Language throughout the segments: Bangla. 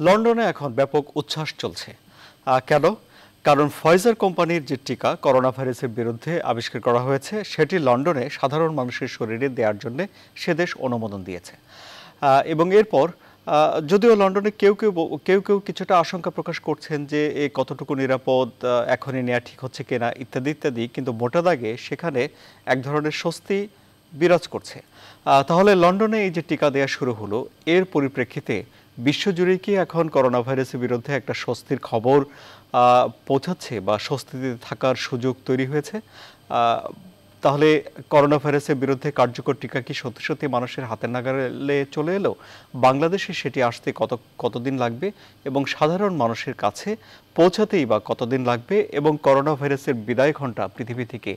লন্ডনে এখন ব্যাপক উচ্ছ্বাস চলছে। কেন? কারণ ফাইজার কোম্পানির যে টিকা করোনা ভাইরাসের বিরুদ্ধে আবিষ্কার করা হয়েছে সেটি লন্ডনে সাধারণ মানুষের শরীরে দেওয়ার জন্য সে দেশ অনুমোদন দিয়েছে। এবং এরপর যদিও লন্ডনে কেউ কেউ কিছুটা আশঙ্কা প্রকাশ করছেন যে এ কতটুকু নিরাপদ, এখনই নেওয়া ঠিক হচ্ছে কিনা ইত্যাদি ইত্যাদি, কিন্তু মোটা দাগে সেখানে এক ধরনের স্বস্তি বিরাজ করছে। তাহলে লন্ডনে এই যে টিকা দেওয়া শুরু হলো, এর পরিপ্রেক্ষিতে বিশ্বজুড়ে কি এখন করোনা ভাইরাসের বিরুদ্ধে একটা স্বস্তির খবর পৌঁছাচ্ছে বা স্বস্তিতে থাকার সুযোগ তৈরি হয়েছে? তাহলে করোনা ভাইরাসের বিরুদ্ধে কার্যকর টিকা কি সত্যি সত্যি মানুষের হাতের নাগালে চলে এলো? বাংলাদেশে সেটি আসতে কতদিন লাগবে এবং সাধারণ মানুষের কাছে পৌঁছাতেই বা কতদিন লাগবে, এবং করোনা ভাইরাসের বিদায় ঘণ্টা পৃথিবী থেকে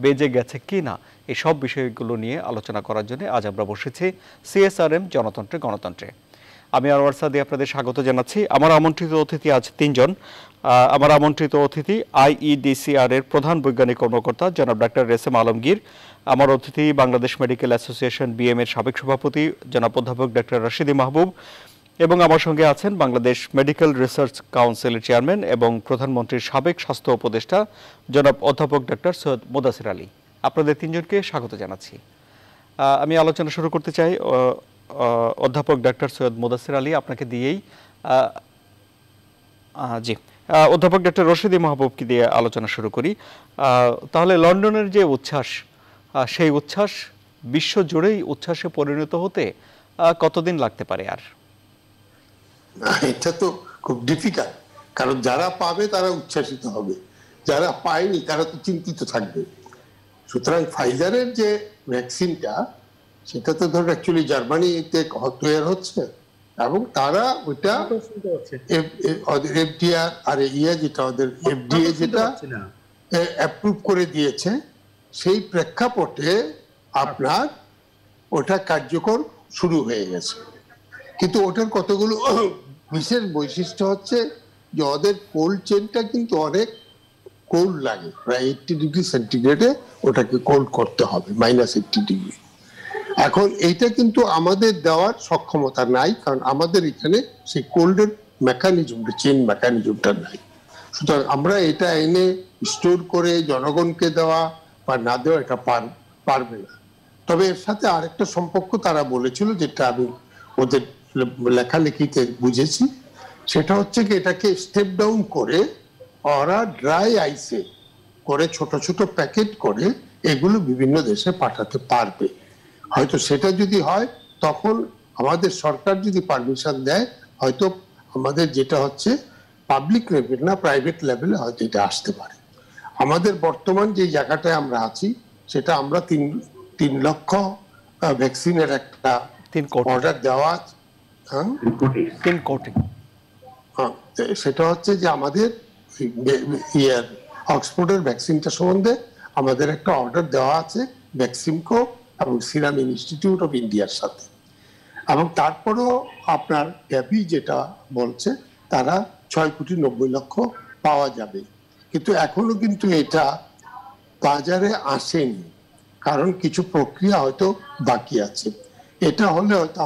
বেজে গেছে কি না, এই সব বিষয়গুলো নিয়ে আলোচনা করার জন্য আজ আমরা বসেছি সিএসআরএম জনতন্ত্রে গণতন্ত্রে। আমি আনোয়ার সাদি আপনাদের স্বাগত জানাচ্ছি। আমার আমন্ত্রিত অতিথি আজ তিনজন। আমার আমন্ত্রিত অতিথি আইইডিসিআর এর প্রধান বৈজ্ঞানিক কর্মকর্তা জনাব ডাক্তার রেসেম আলমগীর, আমার অতিথি বাংলাদেশ মেডিকেল অ্যাসোসিয়েশন বিএম এর সাবেক সভাপতি জনাব অধ্যাপক ডাক্তার রাশিদি মাহবুব, এবং আমার সঙ্গে আছেন বাংলাদেশ মেডিকেল রিসার্চ কাউন্সিলের চেয়ারম্যান এবং প্রধানমন্ত্রীর সাবেক স্বাস্থ্য উপদেষ্টা জনাব অধ্যাপক ডাক্তার সৈয়দ মোদাসির আলী। আপনাদের তিনজনকে স্বাগত জানাচ্ছি। আমি আলোচনা শুরু করতে চাই অধ্যাপক ডাক্তার সৈয়দ মোদাসির আলী, আপনাকে দিয়েই। জি, অধ্যাপক ডাক্তার রশিদি মাহবুবকে দিয়ে আলোচনা শুরু করি। তাহলে লন্ডনের যে উচ্ছ্বাস, সেই উচ্ছ্বাস বিশ্বজুড়েই উচ্ছ্বাসে পরিণত হতে কতদিন লাগতে পারে? আর এটা তো খুব ডিফিকাল্ট, কারণ যারা পাবে তারা উচ্ছ্বাসিত হবে, যারা পায়নি তারা তো চিন্তিত থাকবে। সুতরাং ফাইজারের যে ভ্যাকসিনটা, সেটা তো ধর অ্যাকচুয়ালি জার্মানিতে তৈরি হচ্ছে এবং তারা ওইটা এফডিআর আর যেটা ওদের এফডিএ যেটা অ্যাপ্রুভ করে দিয়েছে, সেই প্রেক্ষাপটে আপনার ওটা কার্যকর শুরু হয়ে গেছে। কিন্তু ওটার কতগুলো বিশেষ বৈশিষ্ট্য হচ্ছে যে ওদের কোল্ড চেনটা কিন্তু অনেক কোল্ড লাগে, প্রায় 80 ডিগ্রি সেন্টিগ্রেডে ওটাকে কোল্ড করতে হবে, -80 ডিগ্রি। এখন এইটা কিন্তু আমাদের দেওয়ার সক্ষমতা নাই, কারণ আমাদের এখানে সেই কোল্ডের মেকানিজমটা, চেন মেকানিজমটা নাই। সুতরাং আমরা এটা এনে স্টোর করে জনগণকে দেওয়া বা না দেওয়া এটা পারবে না। তবে এর সাথে আরেকটা সম্পর্ক তারা বলেছিল, যেটা আমি ওদের লেখালেখিতে বুঝেছি, সেটা হচ্ছে কি এটাকে স্টেপ ডাউন করে ওরা ড্রাই আইসে করে ছোট ছোট প্যাকেট করে এগুলো বিভিন্ন দেশে পাঠাতে পারবে। হয়তো সেটা যদি হয়, তখন আমাদের সরকার যদি পারমিশন দেয়, হয়তো আমাদের যেটা হচ্ছে পাবলিক লেভেল না প্রাইভেট লেভেলে হয়তো এটা আসতে পারে। আমাদের বর্তমান যে জায়গাটায় আমরা আছি, সেটা আমরা 3 লক্ষ ভ্যাকসিনের একটা অর্ডার দেওয়া। সেটা হচ্ছে যে আমাদের অক্সফোর্ডের ভ্যাকসিনটা সম্বন্ধে আমাদের একটা অর্ডার দেওয়া আছে ভ্যাকসিনকো এবং সিরাম ইনস্টিটিউট অফ ইন্ডিয়ার সাথে। এবং তারপরেও আপনার গ্যাভি যেটা বলছে, তারা 6,90,00,000 পাওয়া যাবে, কিন্তু এখনো কিন্তু এটা বাজারে আসেনি, কারণ কিছু প্রক্রিয়া হয়তো বাকি আছে। এটা হলে হয়তো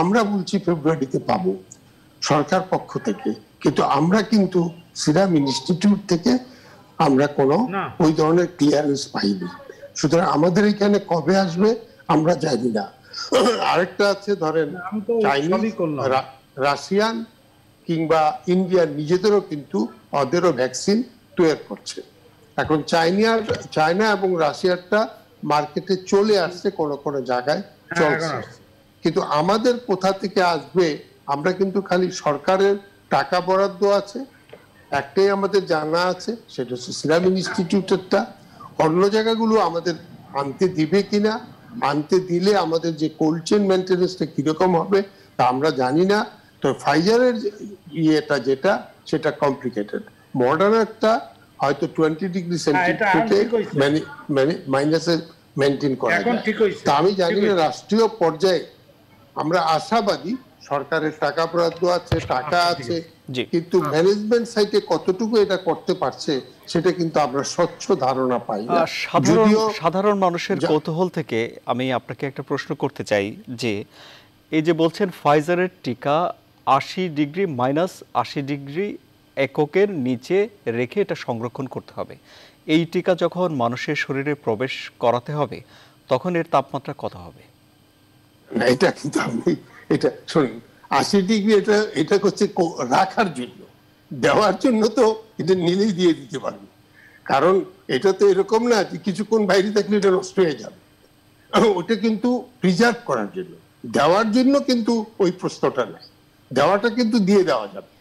আমরা বলছি ফেব্রুয়ারিতে পাবো সরকার পক্ষ থেকে, কিন্তু আমরা কিন্তু সিরাম ইনস্টিটিউট থেকে আমরা কোনো ওই ধরনের ক্লিয়ারেন্স পাইনি। সুতরাং আমাদের এখানে কবে আসবে আমরা জানি না। আরেকটা আছে, ধরেন চাইনিজ, রাশিয়ান কিংবা ইন্ডিয়ান নিজেদেরও কিন্তু ওদেরও ভ্যাকসিন তৈরি করছে। এখন চায়না এবং রাশিয়ারটা মার্কেটে চলে আসছে, কোন কোন জায়গায় চলছে, কিন্তু আমাদের কোথা থেকে আসবে? আমরা কিন্তু খালি সরকারের টাকা বরাদ্দ আছে একটাই আমাদের জানা আছে, সেটা হচ্ছে সিরাম ইনস্টিটিউটেরটা। অন্য জায়গাগুলো আমাদের আনতে দিবে কিনা, আনতে দিলে আমাদের যে কোল্ড চেন মেনটেন্যান্সটা কিরকম হবে তা আমরা জানি না। তো ফাইজারের ইয়েটা যেটা, সেটা কমপ্লিকেটেড। মডার্নারটা হয়তো 20 ডিগ্রি সেন্টিগ্রেডে মাইনাসে মেনটেন করা যায়। তা আমি জানি না রাষ্ট্রীয় পর্যায়ে আমরা আশাবাদী, সরকারের টাকা বরাদ্দ আছে, টাকা আছে, কিন্তু ম্যানেজমেন্ট সাইটে কতটুকু এটা করতে পারছে সেটা কিন্তু আমরা স্বচ্ছ ধারণা পাই না। সাধারণ মানুষের কৌতূহল থেকে আমি আপনাকে একটা প্রশ্ন করতে চাই, যে এই যে বলছেন ফাইজারের টিকা 80 ডিগ্রি -80 ডিগ্রি এককের নিচে রেখে এটা সংরক্ষণ করতে হবে। এই টিকা যখন মানুষের শরীরে প্রবেশ করাতে হবে তখন এর তাপমাত্রা কত হবে? না, এটা কিন্তু আপনি এটা শুনুন, 80 ডিগ্রি এটা হচ্ছে রাখার জন্য, দেওয়ার জন্য তো এটা নিলেই দিয়ে দিতে পারবে। কারণ এটা তো এরকম না যে কিছুক্ষণ বাইরে থাকলে এটা নষ্ট হয়ে যাবে। ওটা কিন্তু প্রিজার্ভ করার জন্য, দেওয়ার জন্য কিন্তু ওই প্রশ্নটা নাই। দেওয়াটা কিন্তু দিয়ে দেওয়া যাবে।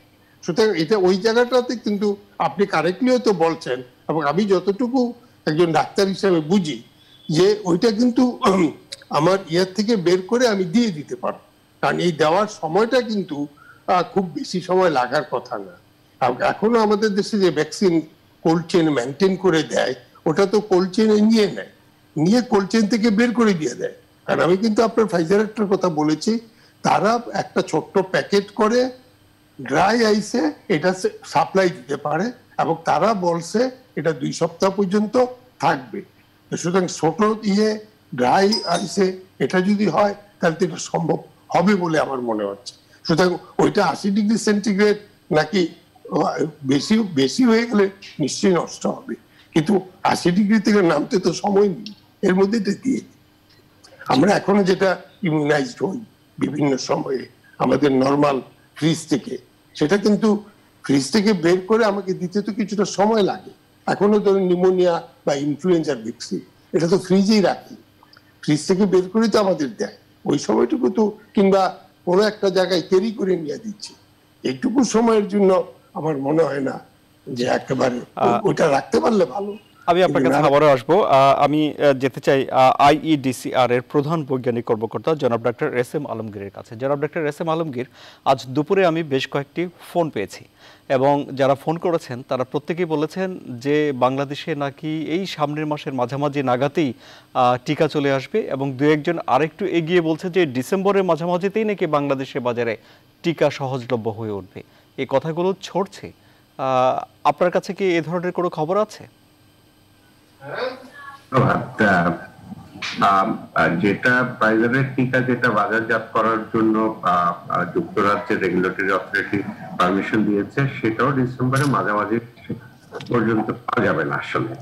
সুতরাং এটা ওই জায়গাটাতে কিন্তু আপনি কারেক্টলিও তো বলছেন, এবং আমি যতটুকু একজন ডাক্তার হিসেবে বুঝি যে ওইটা কিন্তু আমার ইয়ার থেকে বের করে আমি দিয়ে দিতে পারবো। কারণ এই দেওয়ার সময়টা কিন্তু খুব বেশি সময় লাগার কথা না। এখনো আমাদের দেশে যে ভ্যাকসিন কোল্ড চেন মেনটেন করে দেয়, ওটা তো কোল্ড চেনে নিয়ে নেয়, নিয়ে কোল্ড চেন থেকে বের করে দিয়ে দেয়। কারণ আমি কিন্তু আপনার ফাইজারের কথা বলেছি, তারা একটা ছোট্ট প্যাকেট করে ড্রাই আইসে এটা সাপ্লাই দিতে পারে, এবং তারা বলছে এটা 2 সপ্তাহ পর্যন্ত থাকবে। সুতরাং ছোট ড্রাই আইসে এটা যদি হয় তাহলে তো এটা সম্ভব হবে বলে আমার মনে হচ্ছে। সুতরাং ওইটা 80 ডিগ্রি সেন্টিগ্রেড নাকি বেশি বেশি হয়ে গেলে নিশ্চয়ই নষ্ট হবে, কিন্তু 80 ডিগ্রি থেকে নামতে তো সময় নেই, এর মধ্যে এটা দিয়ে আমরা এখনো যেটা ইমিউনাইজড হই বিভিন্ন সময়ে আমাদের নর্মাল ফ্রিজ থেকে, সেটা কিন্তু ফ্রিজ থেকে বের করে আমাকে দিতে তো কিছুটা সময় লাগে। এখনো ধরুন নিউমোনিয়া বা ইনফ্লুয়েঞ্জার ভ্যাকসিন, এটা তো ফ্রিজেই রাখি, ফ্রিজ থেকে বের করে তো আমাদের দেয়। ওই সময়টুকু তো কিংবা কোনো একটা জায়গায় ক্যারি করে নিয়ে দিচ্ছে, এইটুকু সময়ের জন্য আমার মনে হয় না যে একেবারে ওটা রাখতে পারলে ভালো। আমি আপনার কাছে আবারও আসবো। আমি যেতে চাই IEDCR এর প্রধান বৈজ্ঞানিক কর্মকর্তা জনাব ডাক্তার SM আলমগীরের কাছে। জনাব ডাক্তার SM আলমগীর, আজ দুপুরে আমি বেশ কয়েকটি ফোন পেয়েছি এবং যারা ফোন করেছেন তারা প্রত্যেকেই বলেছেন যে বাংলাদেশে নাকি এই সামনের মাসের মাঝামাঝি নাগাতেই টিকা চলে আসবে, এবং দু একজন আরেকটু এগিয়ে বলছে যে ডিসেম্বরের মাঝামাঝিতেই নাকি বাংলাদেশের বাজারে টিকা সহজলভ্য হয়ে উঠবে। এই কথাগুলো ছড়ছে, আপনার কাছে কি এ ধরনের কোনো খবর আছে? যেটা ফাইজারের টিকা যেটা বাজারজাত করার জন্য যুক্তরাজ্যের রেগুলেটরি অথরিটি পারমিশন দিয়েছে, সেটাও ডিসেম্বরের মাঝামাঝি পর্যন্ত পাওয়া যাবে না আসলে।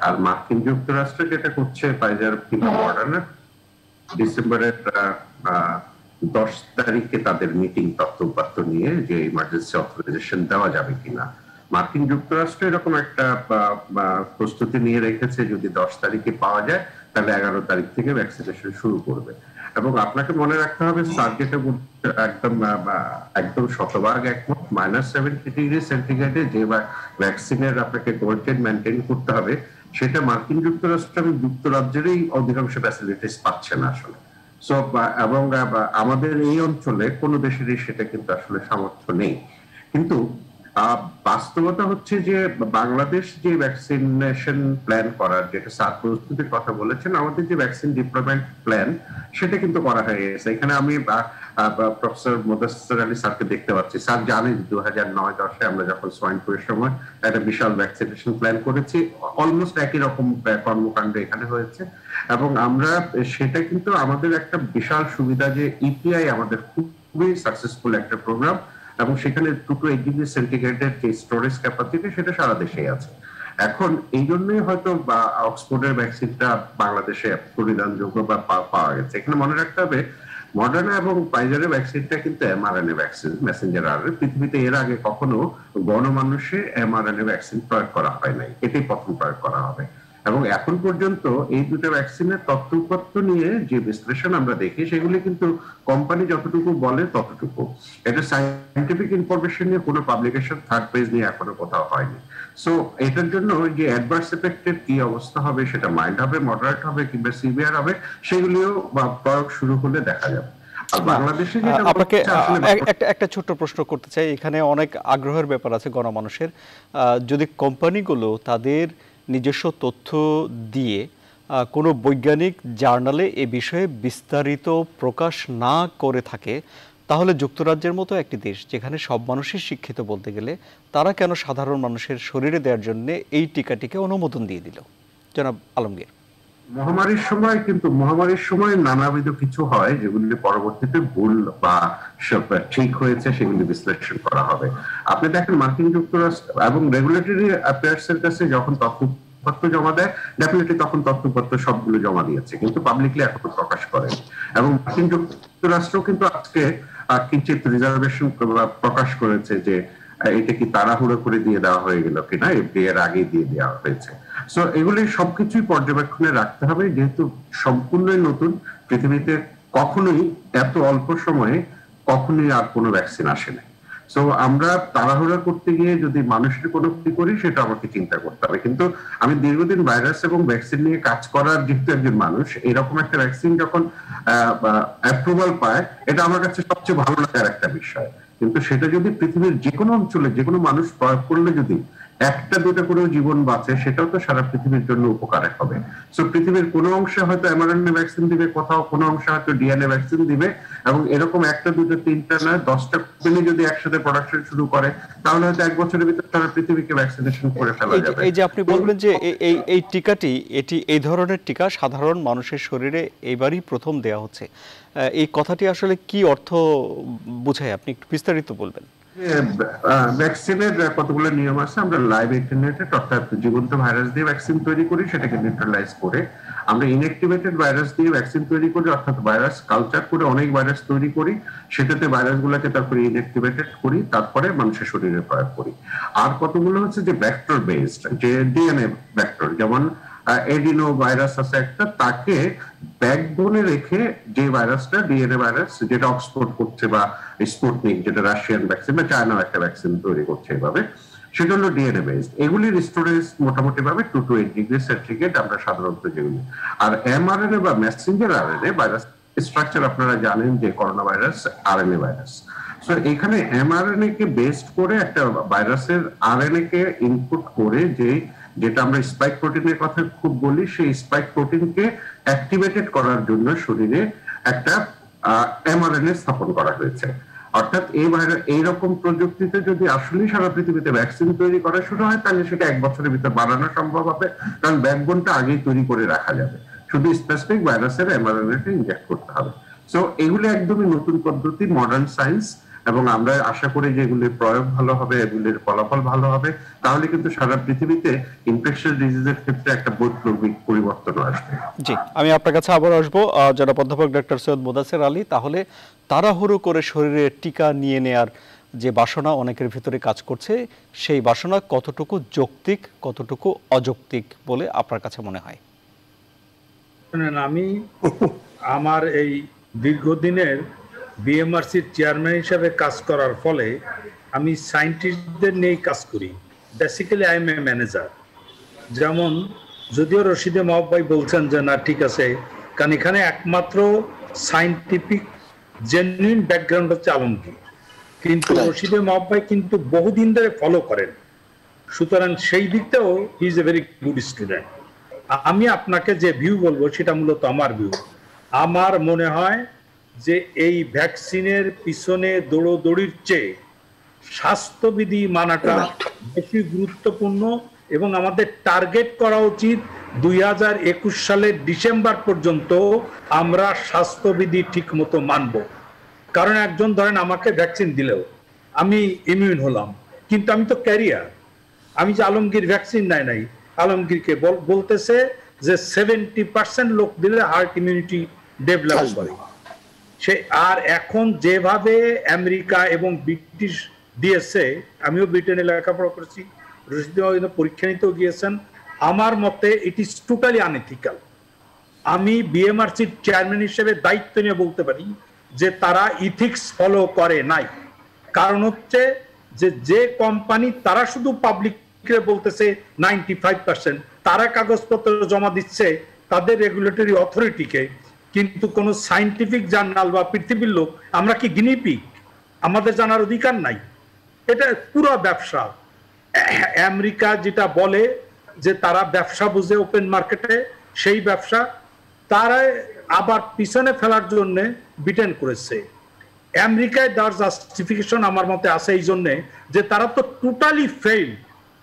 আর মার্কিন যুক্তরাষ্ট্র যেটা করছে ফাইজার কিংবা মডার্না, ডিসেম্বরের 10 তারিখে তাদের মিটিং তথ্য নিয়ে যে ইমার্জেন্সি অথরাইজেশন দেওয়া যাবে কিনা। মার্কিন যুক্তরাষ্ট্র এরকম একটা প্রস্তুতি নিয়ে রেখেছে, যদি 10 তারিখে পাওয়া যায় তাহলে 11 তারিখ থেকে ভ্যাকসিনেশন শুরু করবে। এবং আপনাকে মনে রাখতে হবে, স্যার যেটা একদম শতভাগ একমত, -70 ডিগ্রি সেন্টিগ্রেডে যে ভ্যাকসিনের আপনাকে কোল্ড চেইন মেনটেন করতে হবে, সেটা মার্কিন যুক্তরাষ্ট্র এবং যুক্তরাজ্যেরই অধিকাংশ ফ্যাসিলিটিস পাচ্ছে না আসলে। এবং আমাদের এই অঞ্চলে কোনো দেশেরই সেটা কিন্তু আসলে সামর্থ্য নেই। কিন্তু বাস্তবতা হচ্ছে যে বাংলাদেশ যে ভ্যাকসিনেশন প্ল্যান করার, যেটা স্যার প্রস্তুতির কথা বলেছেন, আমাদের যে ভ্যাকসিন ডিপ্লয়মেন্ট প্ল্যান সেটা কিন্তু করা হয়ে গেছে। এখানে আমি প্রফেসর মুদাসসির আলী স্যারকে দেখতে পাচ্ছি। স্যার জানেন 2009-10-এ আমরা যখন সোয়াইন ফ্লুর সময় একটা বিশাল ভ্যাকসিনেশন প্ল্যান করেছি, অলমোস্ট একই রকম কর্মকাণ্ড এখানে হয়েছে। এবং আমরা সেটা কিন্তু আমাদের একটা বিশাল সুবিধা যে ইপিআই আমাদের খুবই সাকসেসফুল একটা প্রোগ্রাম, এবং সেখানে 2 to 8 ডিগ্রি সেন্টিগ্রেডের যে স্টোরেজ ক্যাপাসিটি সেটা সারা দেশেই আছে। এখন এই জন্যই হয়তো অক্সফোর্ডের ভ্যাকসিনটা বাংলাদেশে পরিধানযোগ্য বা পাওয়া গেছে। এখানে মনে রাখতে হবে, মডার্না এবং ফাইজারের ভ্যাকসিনটা কিন্তু mRNA ভ্যাকসিন, মেসেঞ্জার আরএনএ। পৃথিবীতে এর আগে কখনো গণমানুষে mRNA ভ্যাকসিন প্রয়োগ করা হয় নাই, এটাই প্রথম প্রয়োগ করা হবে। এবং এখন পর্যন্ত এই দুটো ভ্যাকসিনের তথ্য নিয়ে যে বিশ্লেষণ আমরা দেখি, সেগুলি কিন্তু কোম্পানি যতটুকু বলে ততটুকু। এটা সায়েন্টিফিক ইনফরমেশন নিয়ে কোনো পাবলিকেশন থার্ড পেজ নিয়ে এখনো কোথাও হয়নি। সো এটার জন্য যে অ্যাডভার্স এফেক্টের কি অবস্থা হবে, সেটা মাইল্ড হবে, মডারেট হবে কিংবা সিভিয়ার হবে, সেগুলিও প্রয়োগ শুরু হলে দেখা যাবে। বাংলাদেশে আপনাকে একটা ছোট্ট প্রশ্ন করতে চাই, এখানে অনেক আগ্রহের ব্যাপার আছে গণমানুষের। যদি কোম্পানিগুলো তাদের নিজস্ব তথ্য দিয়ে কোনো বৈজ্ঞানিক জার্নালে এ বিষয়ে বিস্তারিত প্রকাশ না করে থাকে, তাহলে যুক্তরাজ্যের মতো একটি দেশ যেখানে সব মানুষই শিক্ষিত বলতে গেলে, তারা কেন সাধারণ মানুষের শরীরে দেওয়ার জন্য এই টিকাটিকে অনুমোদন দিয়ে দিল? জনাব আলমগীর। মহামারীর সময় নানাবিধ কিছু হয় যেগুলি পরবর্তীতে ভুল বা ঠিক হয়েছে সেগুলি বিশ্লেষণ করা হবে। আপনি দেখেন মার্কিন যুক্তরাষ্ট্র এবং রেগুলেটরি অ্যাফেয়ার্স এর কাছে যখন তথ্যপত্র জমা দেয়, ডেফিনেটলি তখন তথ্যপত্র সবগুলো জমা দিয়েছে, কিন্তু পাবলিকলি এখনো প্রকাশ করেন। এবং মার্কিন যুক্তরাষ্ট্র কিন্তু আজকে কিঞ্চিত রিজার্ভেশন প্রকাশ করেছে যে এটা কি তাড়াহুড়ো করে দিয়ে দেওয়া হয়ে গেল কিনা, এফডিএ এর আগে দিয়ে দেওয়া হয়েছে। সো এগুলি সবকিছুই পর্যবেক্ষণে রাখতে হবে, যেহেতু সম্পূর্ণই নতুন। পৃথিবীতে কখনোই এত অল্প সময়ে কখনোই আর কোনো ভ্যাকসিন আসে না। সো আমরা তাড়াহুড়া করতে গিয়ে যদি মানুষের কোনো ক্ষতি করি সেটা আমাকে চিন্তা করতে হবে। কিন্তু আমি দীর্ঘদিন ভাইরাস এবং ভ্যাকসিন নিয়ে কাজ করার যেহেতু একজন মানুষ, এরকম একটা ভ্যাকসিন যখন অ্যাপ্রুভাল পায়, এটা আমার কাছে সবচেয়ে ভালো লাগার একটা বিষয়। কিন্তু সেটা যদি পৃথিবীর যে কোনো অঞ্চলে যে কোনো মানুষ প্রয়োগ করলে যদি একটা দুটা করে জীবন বাঁচে, সেটাও তো সারা পৃথিবীর জন্য উপকারে হবে। সো পৃথিবীর কোনো অংশে হয়তো এমআরএনএ ভ্যাকসিন দিবে, কোথাও কোনো অংশে হয়তো ডিএনএ ভ্যাকসিন দিবে, এবং এরকম একটা দুটো তিনটা নয় 10টা কোম্পানি যদি একসাথে প্রোডাকশন শুরু করে, তাহলে হয়তো 1 বছরের ভিতরে সারা পৃথিবীকে ভ্যাকসিনেশন করে ফেলা যাবে। এই যে আপনি বললেন যে এই টিকাটি, এই ধরনের টিকা সাধারণ মানুষের শরীরে এবারই প্রথম দেয়া হচ্ছে, এই কথাটি আসলে কি অর্থ বোঝায়, আপনি একটু বিস্তারিত বলবেন? ভ্যাকসিনের কতগুলো নিয়ম আছে। আমরা লাইভ ইনঅ্যাক্টিভেটেড অর্থাৎ জীবন্ত ভাইরাস দিয়ে ভ্যাকসিন তৈরি করি, সেটাকে নিউট্রালাইজ করে। আমরা ইনঅ্যাক্টিভেটেড ভাইরাস দিয়ে ভ্যাকসিন তৈরি করি, অর্থাৎ ভাইরাস কালচার করে অনেক ভাইরাস তৈরি করি, সেটাতে ভাইরাসগুলোকে তারপরে ইনঅ্যাক্টিভেটেড করি, তারপরে মানুষের শরীরে প্রয়োগ করি। আর কতগুলো হচ্ছে যে ভেক্টর বেসড, যে ডিএনএ ভেক্টর, যেমন এডিনো ভাইরাস আছে একটা, তাকে ব্যাকবোনে রেখে যে ভাইরাসটা ডিএনএ ভাইরাস, যেটা অক্সফোর্ড করছে, বা স্পুটনিক যেটা রাশিয়ান ভ্যাকসিন, বা চায়নার একটা ভ্যাকসিন তৈরি করছে এভাবে, সেটা হলো ডিএনএ বেসড। এগুলির স্টোরেজ মোটামুটি ভাবে 2 to 8 ডিগ্রি সেন্টিগ্রেড আমরা সাধারণত যেগুলি। আর এমআরএনএ বা মেসেঞ্জার আরএনএ ভাইরাস স্ট্রাকচার আপনারা জানেন যে corona virus RNA virus. So এখানে এমআরএনএ কে বেসড করে একটা ভাইরাসের আরএনএ কে ইনপুট করে, যেটা আমরা স্পাইক প্রোটিনের কথা খুব বলি, সেই স্পাইক প্রোটিনকে অ্যাক্টিভেটেড করার জন্য শরীরে একটা এমআরএনএ স্থাপন করা হয়েছে। অর্থাৎ এইরকম প্রযুক্তিতে যদি আসলে সারা পৃথিবীতে ভ্যাকসিন তৈরি করা শুরু হয়, তাহলে সেটা 1 বছরের ভিতরে বানানো সম্ভব হবে, কারণ ব্যাকবোনটা আগেই তৈরি করে রাখা যাবে, শুধু স্পেসিফিক ভাইরাসের এমআরএনএটা ইনজেক্ট করতে হবে। সো এগুলো একদমই নতুন পদ্ধতি, মডার্ন সায়েন্স, এবং আমরা আশা করি যে এগুলির প্রয়োগ ভালো হবে, এগুলির ফলাফল ভালো হবে, তাহলে কিন্তু সারা পৃথিবীতে ইনফেকশন ডিজিজের ক্ষেত্রে একটা বৈপ্লবিক পরিবর্তন আসবে। জি, আমি আপনার কাছে আবার আসবো, জনাব অধ্যাপক ডক্টর সৈয়দ মুদাসসির আলী। তাহলে তাড়াহুড়ো করে শরীরে টিকা নিয়ে নেয়ার যে বাসনা অনেকের ভিতরে কাজ করছে, সেই বাসনা কতটুকু যৌক্তিক, কতটুকু অযৌক্তিক বলে আপনার কাছে মনে হয়? আমি আমার এই দীর্ঘদিনের বিএমআরসির চেয়ারম্যান হিসাবে কাজ করার ফলে আমি সায়েন্টিস্টদের নিয়ে কাজ করি। Basically I M a manager. যেমন যদিও রশিদে মাহবুব ভাই বলছেন যে না ঠিক আছে, কারণ এখানে একমাত্র সায়েন্টিফিক জেনুইন ব্যাকগ্রাউন্ড হচ্ছে আলমগীর, কিন্তু রশিদে মাহবুব ভাই কিন্তু বহুদিন ধরে ফলো করেন, সুতরাং সেই দিকটাও he is a very good student. আমি আপনাকে যে ভিউ বলবো সেটা মূলত আমার ভিউ। আমার মনে হয় যে এই ভ্যাকসিনের পিছনে দৌড়দৌড়ির চেয়ে স্বাস্থ্যবিধি মানাটা বেশি গুরুত্বপূর্ণ, এবং আমাদের টার্গেট করা উচিত 2021 সালের ডিসেম্বর পর্যন্ত আমরা স্বাস্থ্যবিধি ঠিক মতো মানব। কারণ একজন ধরেন আমাকে ভ্যাকসিন দিলেও আমি ইমিউন হলাম, কিন্তু আমি তো ক্যারিয়ার। আমি যে আলমগীর ভ্যাকসিন নাই, আলমগীরকে বলতেছে যে 70% লোক দিলে হার্ট ইমিউনিটি ডেভেলপ করে সে। আর এখন যেভাবে আমেরিকা এবং ব্রিটিশ দিয়েছে, আমিও ব্রিটেনে লেখাপড়া করেছি, পরীক্ষা নিতেও গিয়েছেন, আমার মতে ইট ইজ টোটালি আনএথিক্যাল। আমি বিএমআরসির চেয়ারম্যান হিসেবে দায়িত্ব নিয়ে বলতে পারি যে তারা ইথিক্স ফলো করে নাই। কারণ হচ্ছে যে কোম্পানি তারা শুধু পাবলিককে বলতেছে 95%, তারা কাগজপত্র জমা দিচ্ছে তাদের রেগুলেটরি অথরিটিকে, কিন্তু কোনো সায়েন্টিফিক জার্নাল বা পৃথিবীর লোক, আমরা কি গিনিপিগ? আমাদের জানার অধিকার নাই। এটা পুরো ব্যবসা। আমেরিকা যেটা বলে যে তারা ব্যবসা বুঝে ওপেন মার্কেটে, সেই ব্যবসা তারা আবার পিছনে ফেলার জন্য ব্রিটেন করেছে। আমেরিকায় তার জাস্টিফিকেশন আমার মতে আছে এই জন্যে যে তারা তো totally fail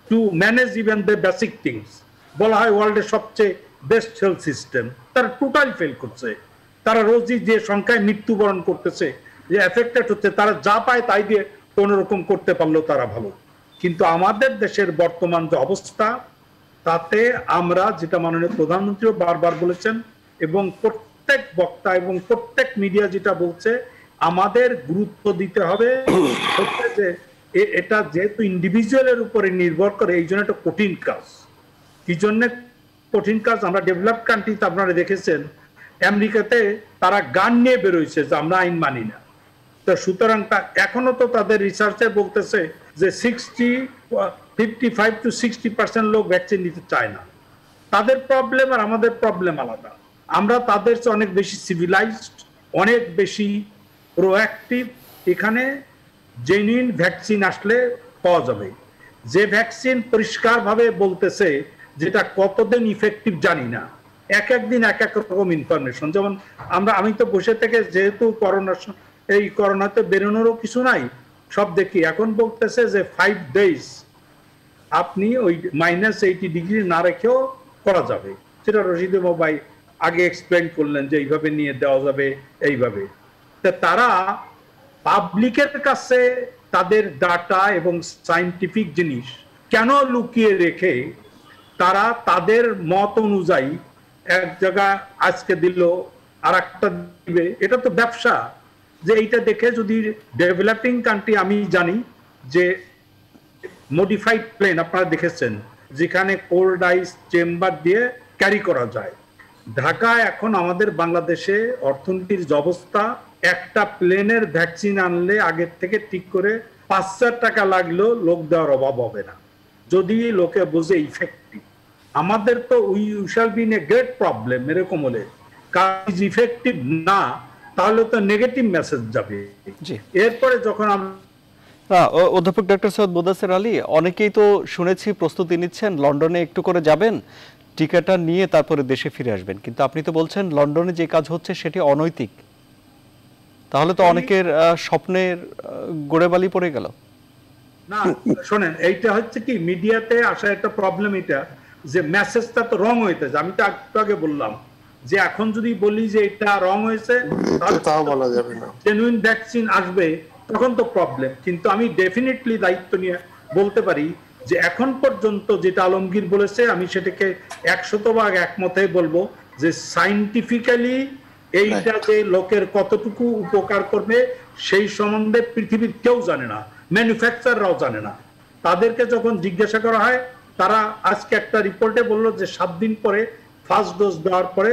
to manage even the basic things. বলা হয় ওয়ার্ল্ডের সবচেয়ে বেস্ট হেলথ সিস্টেম, তারা টোটাল ফেল করছে। তারা রোজই যে সংখ্যায় মৃত্যুবরণ করতেছে, যে এফেক্টেড হচ্ছে, তারা যা পায় তাই দিয়ে কোন রকম করতে পারলো তারা ভালো। কিন্তু আমাদের দেশের বর্তমান যে অবস্থা, তাতে আমরা, যেটা মাননীয় প্রধানমন্ত্রীও বারবার বলেছেন এবং প্রত্যেক বক্তা এবং প্রত্যেক মিডিয়া যেটা বলছে, আমাদের গুরুত্ব দিতে হবে হচ্ছে যে এটা যেহেতু ইন্ডিভিজুয়ালের উপরে নির্ভর করে, এই জন্য একটা কঠিন কাজ। কি জন্য কঠিন কাজ? আমরা ডেভেলপ কান্ট্রিতে আপনারা দেখেছেন, আমেরিকাতে তারা গান নিয়ে বেরোইছে যে আমরা আইন মানি না। তো সুতরাং এখনো তো তাদের রিসার্চে বলতেছে যে 55 to 60% লোক ভ্যাকসিন নিতে চায় না। তাদের প্রবলেম আর আমাদের প্রবলেম আলাদা। আমরা তাদের চেয়ে অনেক বেশি সিভিলাইজড, অনেক বেশি প্রোঅ্যাক্টিভ। এখানে জেনুইন ভ্যাকসিন আসলে পাওয়া যাবে। যে ভ্যাকসিন পরিষ্কারভাবে বলতেছে যেটা কতদিন ইফেক্টিভ জানি না, এক এক দিন এক এক রকম ইনফরমেশন। যেমন আমি তো বসে থেকে, যেহেতু করোনাতে বেরোনোরও কিছু নাই, সব দেখি এখন বলতেছে যে 5 days আপনি ওই -80 না রেখেও করা যাবে। সেটা রশিদ ভাই আগে এক্সপ্লেন করলেন যে এইভাবে নিয়ে দেওয়া যাবে, এইভাবে। তারা পাবলিকের কাছে তাদের ডাটা এবং সায়েন্টিফিক জিনিস কেন লুকিয়ে রেখে তারা তাদের মত অনুযায়ী এক জায়গা আজকে দিল আর একটা দিবে? এটা তো ব্যবসা। যে এইটা দেখে যদি ডেভেলপিং কান্ট্রি, আমি জানি যে মডিফাইড প্লেন আপনারা দেখেছেন, যেখানে কোল্ড আইস চেম্বার দিয়ে ক্যারি করা যায়। ঢাকা এখন আমাদের বাংলাদেশে অর্থনীতির যে অবস্থা, একটা প্লেনের ভ্যাকসিন আনলে আগের থেকে ঠিক করে 5,000 টাকা লাগলেও লোক দেওয়ার অভাব হবে না, যদি লোকে বুঝে ইফেক্টিভ। আমাদের তো we shall be in a great problem এরকম হলে। কাজ ইফেক্টিভ না, তাহলে তো নেগেটিভ মেসেজ যাবে। এরপরে যখন আমরা অধ্যাপক ডক্টর সৈয়দ মুদাসসির আলী, অনেকেই তো শুনেছি প্রস্তুতি নিচ্ছেন, লন্ডনে একটু করে যাবেন, টিকাটা নিয়ে তারপরে দেশে ফিরে আসবেন, কিন্তু আপনি তো বলছেন লন্ডনে যে কাজ হচ্ছে সেটি অনৈতিক। তাহলে তো অনেকের স্বপ্নের গোড়েবালি পড়ে গেল। না শোনেন, এইটা হচ্ছে কি, মিডিয়াতে আসা একটা প্রবলেম, এটা যে মেসেজটা তো রং হইতেছে। আমি তো একটু আগে বললাম যে এখন যদি বলি যে এটা রং হয়েছে, তাও বলা যাবে না, জেনুইন ভ্যাকসিন আসবে, তখন তো প্রবলেম। কিন্তু আমি ডেফিনেটলি দায়িত্ব নিয়ে বলতে পারি যে এখন পর্যন্ত যেটা আলমগীর বলেছে, আমি সেটাকে 100% একমতে বলবো যে সায়েন্টিফিক্যালি এইটা যে লোকের কতটুকু উপকার করবে সেই সম্বন্ধে পৃথিবীর কেউ জানে না, ম্যানুফ্যাকচারাররাও জানে না। তাদেরকে যখন জিজ্ঞাসা করা হয়, তারা আজকে একটা রিপোর্টে বললো যে 7 দিন পরে ফার্স্ট ডোজ দেওয়ার পরে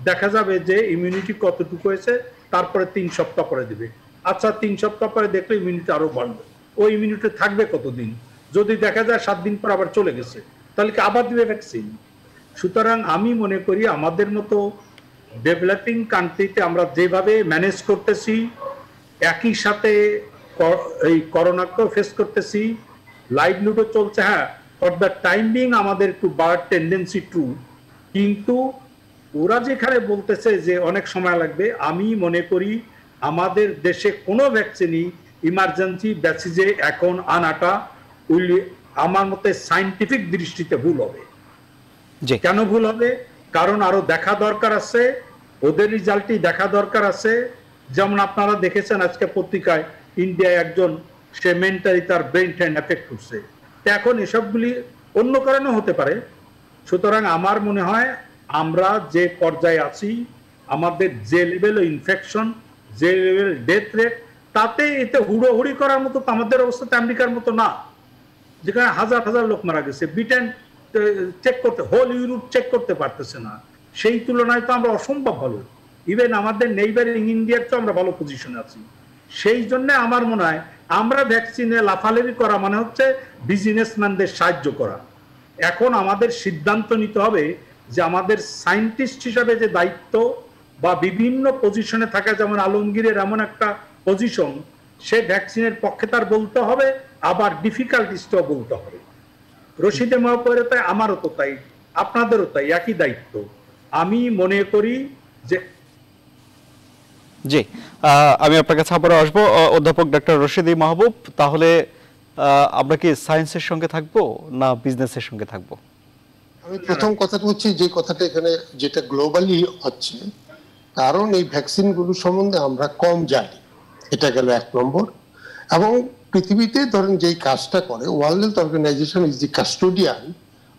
দেখা যাবে যে ইমিউনিটি কতটুকু হয়েছে, তারপরে 3 সপ্তাহ পরে দিবে। আচ্ছা 3 সপ্তাহ পরে দেখলে ইমিউনিটি আরো বাড়বে, ওই ইমিউনিটি থাকবে কতদিন? যদি দেখা যায় 7 দিন পর আবার চলে গেছে, তাহলে কি আবার দিবে ভ্যাকসিন? সুতরাং আমি মনে করি আমাদের মতো ডেভেলপিং কান্ট্রিতে আমরা যেভাবে ম্যানেজ করতেছি, একই সাথে এই করোনাকেও ফেস করতেছি, লাইভলিহুডও চলছে। হ্যাঁ, ফর দ্য টাইম বিং আমাদের একটু বাড়ার টেন্ডেন্সি ট্রু, কিন্তু ওরা যেখানে বলতেছে যে অনেক সময় লাগবে, আমি মনে করি আমাদের দেশে কোনো ভ্যাকসিনই ইমার্জেন্সি বেসিসে এখন আনাটা আমার মতে সায়েন্টিফিক দৃষ্টিতে ভুল হবে। কেন ভুল হবে? কারণ আরো দেখা দরকার আছে, ওদের রেজাল্টই দেখা দরকার আছে। যেমন আপনারা দেখেছেন আজকে পত্রিকায়, ইন্ডিয়ায় একজন, সে মেন্টালি তার ব্রেন ট্রেন এফেক্ট করছে। এখন এসবগুলি অন্য কারণে হতে পারে। সুতরাং আমার মনে হয় আমরা যে পর্যায়ে আছি, আমাদের যে লেভেল ইনফেকশন, যে লেভেল ডেথ রেট, তাতে এতে হুড়োহুড়ি করার মতো আমাদের অবস্থা আমেরিকার মতো না, যেখানে হাজার হাজার লোক মারা গেছে। ব্রিটেন চেক করতে, হোল ইউরোপ চেক করতে পারতেছে না। সেই তুলনায় তো আমরা অসম্ভব ভালো। ইভেন আমাদের নেইবারিং ইন্ডিয়ার তো আমরা ভালো পজিশনে আছি। সেই জন্য আমার মনে হয় আমরা ভ্যাকসিনে লাফালাফি করা মানে হচ্ছে বিজনেসম্যানদের সাহায্য করা। এখন আমাদের সিদ্ধান্ত নিতে হবে যে আমাদের সায়েন্টিস্ট হিসাবে যে দায়িত্ব বা বিভিন্ন পজিশনে থাকা, যেমন আলমগীরের এমন একটা পজিশন, সে ভ্যাকসিনের পক্ষে তার বলতে হবে, আবার ডিফিকাল্টিসটাও বলতে হবে। রশিদে মহাপরে তাই, আমারও তো তাই, আপনাদেরও তাই, একই দায়িত্ব। আমি মনে করি যে জি, আমি আপনার কাছে আবার আসবো অধ্যাপক ডক্টর রশিদী মাহবুব। তাহলে আমরা কি সায়েন্সের সঙ্গে থাকবো না বিজনেসের সঙ্গে থাকবো? আমি প্রথম কথাটা হচ্ছে যে কথাটা এখানে যেটা গ্লোবালি হচ্ছে, কারণ এই ভ্যাকসিন গুলো সম্বন্ধে আমরা কম জানি, এটা গেল 1 নম্বর। এবং পৃথিবীতে ধরেন যেই কাজটা করে world health organization is the custodian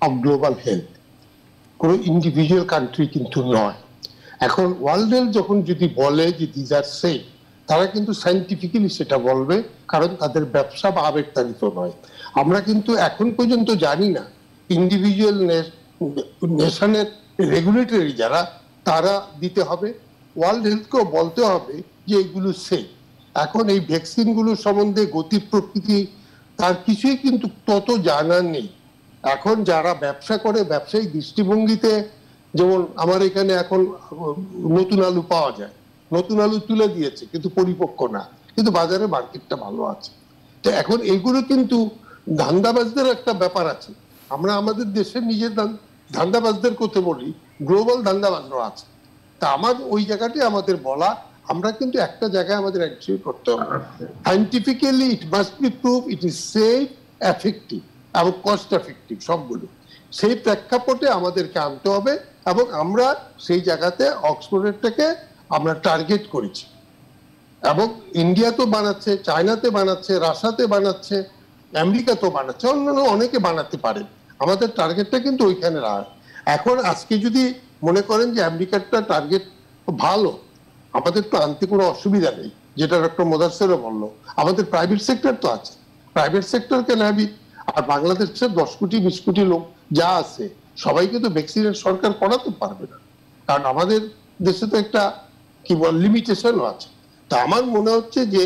of global health, কোনো ইন্ডিভিজুয়াল কান্ট্রি কিন্তু নয়। এখন ওয়ার্ল্ড হেলথ যখন যদি বলে যে দিস আর সেফ, তারা কিন্তু সাইন্টিফিক্যালি সেটা বলবে, কারণ তাদের ব্যবসা বা আবেগতাড়িত নয়। আমরা কিন্তু এখন পর্যন্ত জানি না ইন্ডিভিজুয়াল নেশনের রেগুলেটরি যারা তারা দিতে হবে, ওয়ার্ল্ড হেলথকেও বলতে হবে যে এগুলো সেফ। এখন এই ভ্যাকসিন গুলো সম্বন্ধে গতি প্রকৃতি তার কিছুই কিন্তু তত জানা নেই। এখন যারা ব্যবসা করে ব্যবসায়িক দৃষ্টিভঙ্গিতে, যেমন আমার এখানে এখন নতুন আলু পাওয়া যায়, নতুন আলু তুলে দিয়েছে কিন্তু পরিপক্ক না, কিন্তু বাজারে মার্কেটটা ভালো আছে। তো এখন এইগুলো কিন্তু ধান্দাবাজদের একটা ব্যাপার আছে। আমরা আমাদের দেশের নিজের ধান্দাবাজদের কথা বলি, গ্লোবাল ধান্দাবাজরা আছে। তা আমার ওই জায়গাটি আমাদের বলা, আমরা কিন্তু একটা জায়গায় আমাদের অ্যাকচুয়ালি করতে হবে, scientifically it must be prove it is safe, effective এবং কস্ট এফেক্টিভ সবগুলো। সেই প্রেক্ষাপটে আমাদেরকে আনতে হবে এবং আমরা সেই জায়গাতে অক্সফোর্ডেরটাকে আমরা টার্গেট করেছি। এবং ইন্ডিয়া তো বানাচ্ছে, চায়নাতে বানাচ্ছে, রাশিয়াতে বানাচ্ছে, আমেরিকাতেও বানাচ্ছে, অন্যান্য অনেকে বানাতে পারে। আমাদের টার্গেটটা কিন্তু ওইখানে রাখ। এখন আজকে যদি মনে করেন যে আমেরিকারটা টার্গেট ভালো, আমাদের তো আনতে কোনো অসুবিধা নেই, যেটা ডক্টর মোদাসেরও বললো। আমাদের প্রাইভেট সেক্টর তো আছে, প্রাইভেট সেক্টরকে নেবি। আর বাংলাদেশের 10 কোটি 20 কোটি লোক যা আছে, সবাইকে তো ভ্যাকসিনের সরকার করাতে পারবে না, কারণ আমাদের দেশে তো একটা কি বল লিমিটেশনও আছে। তা আমার মনে হচ্ছে যে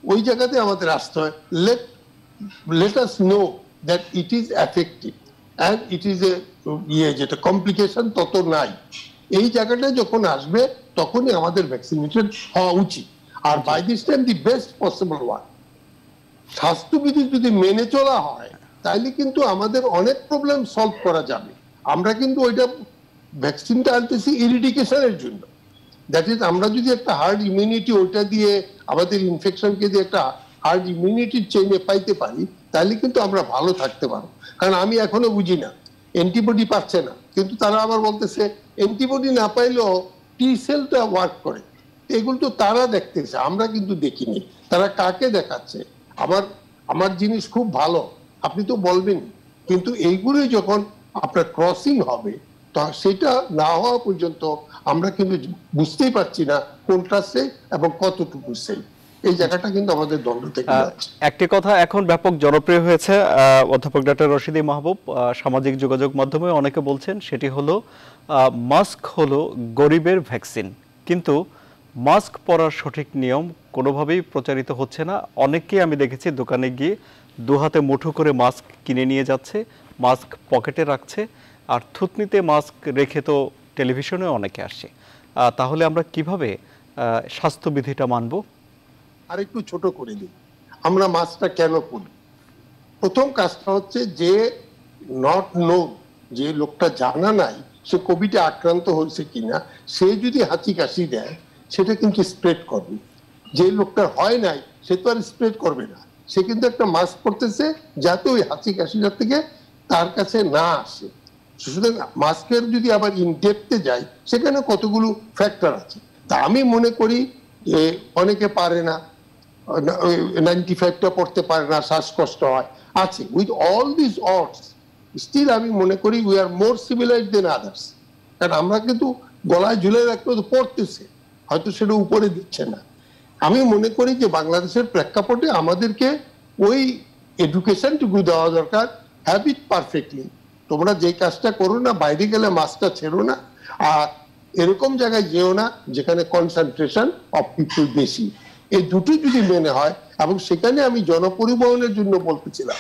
ওই জায়গাতে আমাদের আসতে হয়, let us know that it is effective and it is a যেটা কমপ্লিকেশন তত নাই। এই জায়গাটা যখন আসবে তখনই আমাদের ভ্যাকসিনেটেড হওয়া উচিত। আর by this time the best possible one, স্বাস্থ্যবিধি যদি মেনে চলা হয় তাহলে কিন্তু আমাদের অনেক প্রবলেম সলভ করা যাবে। আমরা কিন্তু ওইটা ভ্যাকসিনটা আনতেছি ইরিডিকেশনের জন্য, দ্যাট ইজ আমরা যদি একটা হার্ড ইমিউনিটি ওইটা দিয়ে আমাদের ইনফেকশনকে দিয়ে একটা হার্ড ইমিউনিটির চেইনে পাইতে পারি, তাহলে কিন্তু আমরা ভালো থাকতে পারবো। কারণ আমি এখনো বুঝি না, অ্যান্টিবডি পাচ্ছে না, কিন্তু তারা আবার বলতেছে অ্যান্টিবডি না পাইলেও টি সেলটা ওয়ার্ক করে। এগুলো তো তারা দেখতেছে, আমরা কিন্তু দেখিনি। তারা কাকে দেখাচ্ছে? আমার জিনিস খুব ভালো, আপনি তো বলবেন, কিন্তু এইগুলোই যখন আপনার ক্রসিং হবে, তা সেটা না হওয়া পর্যন্ত আমরা কিন্তু বুঝতেই পারছি না কোনটা সেফ এবং কতটুকু সেফ। এই জায়গাটা কিন্তু আমাদের দ্বন্দ্ব থেকে যাচ্ছে। একটি কথা এখন ব্যাপক জনপ্রিয় হয়েছে, অধ্যাপক ডক্টর রশিদী মাহবুব, সামাজিক যোগাযোগ মাধ্যমে অনেকে বলছেন, সেটি হলো মাস্ক হলো গরিবের ভ্যাকসিন। কিন্তু মাস্ক পরার সঠিক নিয়ম কোনোভাবেই প্রচারিত হচ্ছে না। অনেকেই আমি দেখেছি দোকানে গিয়ে 2 হাতে মুঠো করে মাস্ক কিনে নিয়ে যাচ্ছে, মাস্ক পকেটে রাখছে, আর থুতনিতে মাস্ক রেখে তো টেলিভিশনে অনেকে আসছে। তাহলে আমরা কিভাবে স্বাস্থ্যবিধিটা মানব? আর একটু ছোট করে দিই, আমরা মাস্কটা কেন পরি? প্রথম কাজটা হচ্ছে যে নট নোন, যে লোকটা জানা নাই সে কোভিডে আক্রান্ত হয়েছে কিনা, সে যদি হাঁচি কাশি দেয় সেটা কিন্তু স্প্রেড করবে। যে লোকটা হয় নাই সে তো আর স্প্রেড করবে না, সে কিন্তু একটা মাস্ক পরতেছে যাতে ওই হাঁচি কাশিটা থেকে তার কাছে না আসে। সুতরাং মাস্কের যদি আবার ইনডেপথে যাই, সেখানে কতগুলো ফ্যাক্টর আছে। তা আমি মনে করি যে অনেকে পারে না, 95টা পড়তে পারে না, শ্বাসকষ্ট হয়, আছে। With all this odds still আমি মনে করি we are more civilized than others. কারণ আমরা কিন্তু গলায় ঝুলে রাখলে তো পড়তেছে, হয়তো সেটা উপরে দিচ্ছে না। আমি মনে করি যে বাংলাদেশের প্রেক্ষাপটে আমাদেরকে ওই এডুকেশনটুকু দেওয়া দরকার, হ্যাবিট পারফেক্টলি। তোমরা যে কাজটা করো না, বাইরে গেলে মাস্কটা ছেড়ো না, আর এরকম জায়গায় যেও না যেখানে কনসেন্ট্রেশন অফ পিপল বেশি। এই দুটো যদি মেনে হয়, এবং সেখানে আমি জনপরিবহনের জন্য বলতেছিলাম,